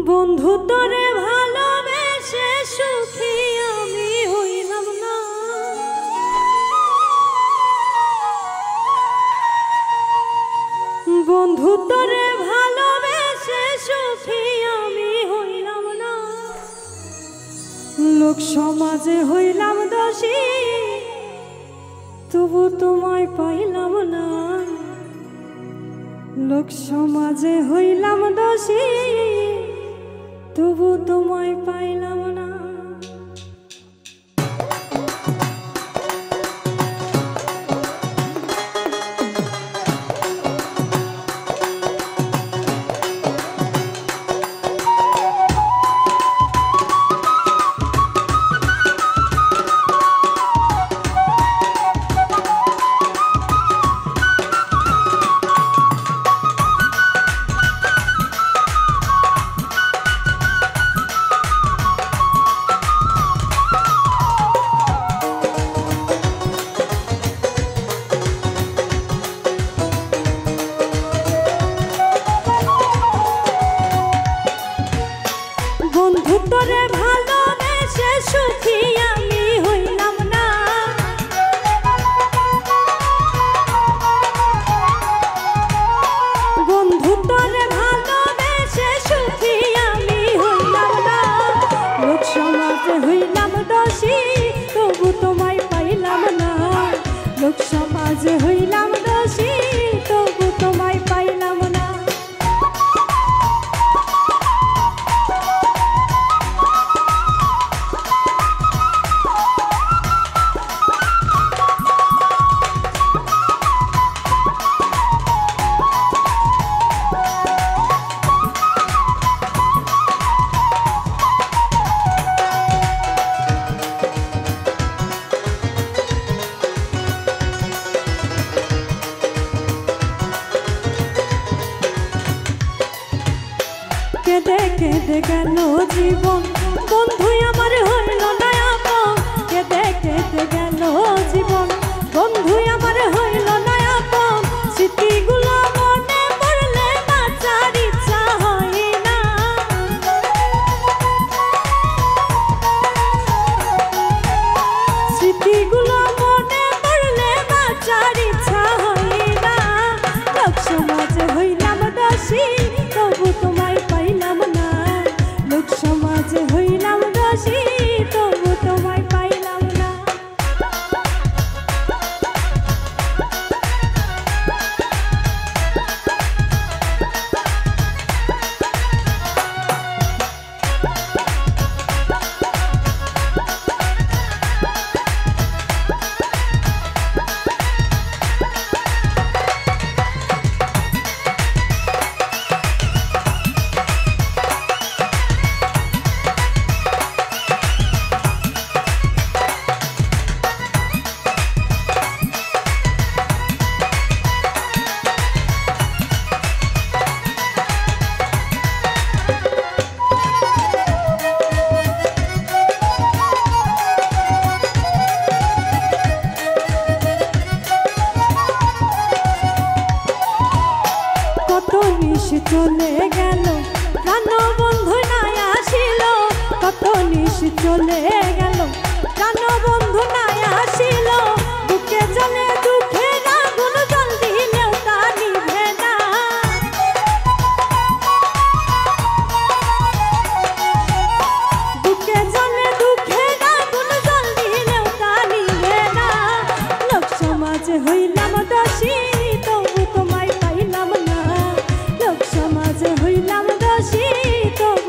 বন্ধু তোরে ভালোবেসে সুখী আমি হইলাম না। বন্ধু তোরে ভালোবেসে সুখী আমি হইলাম না। লোক সমাজে হইলাম দোষী, তবু তোমায় পাইলাম না। লোক সমাজে হইলাম দোষী, তবু তোমায় পাইলাম না। বন্ধু তোরে ভালোবেসে সুখী আমি হইলাম না। বন্ধু তোরে ভালোবেসে সুখী আমি হইলাম না। লোক সমাজে হইলাম দোষী, তবু তোমায় পাইলাম না। লোক সমাজে হইলাম দোষী, তবু তোমায় পাইলাম না। কেঁদে কেঁদে গেল জীবন, বন্ধু আমার হইল না আপন। কেঁদে কেঁদে গেল জীবন, বন্ধু আমার হইল না আপন। স্মৃতিগুলো মনে পড়লে বাঁচার ইচ্ছা হয় না। স্মৃতিগুলো মনে পড়লে বাঁচার ইচ্ছা হয় না। লোক সমাজে হইলাম দোষী, তবু তোমায় পাইলাম না। লোক সমাজে হইলাম দোষী, তবু তোমায় পাইলাম না। চলে গেল প্রাণ বন্ধু নাই আসিল। কত নিশ চলে গেল প্রাণ বন্ধু নাই আসিল। বুকে জলে দুঃখের আগুন জল দিলেও তা নিভে না। বুকে জলে দুঃখের আগুন জল দিলেও তা নিভে না। লোক সমাজে হইলাম দোষী, তবু তোমায় পাইলাম না। লোক সমাজে হইলাম দোষী, তবু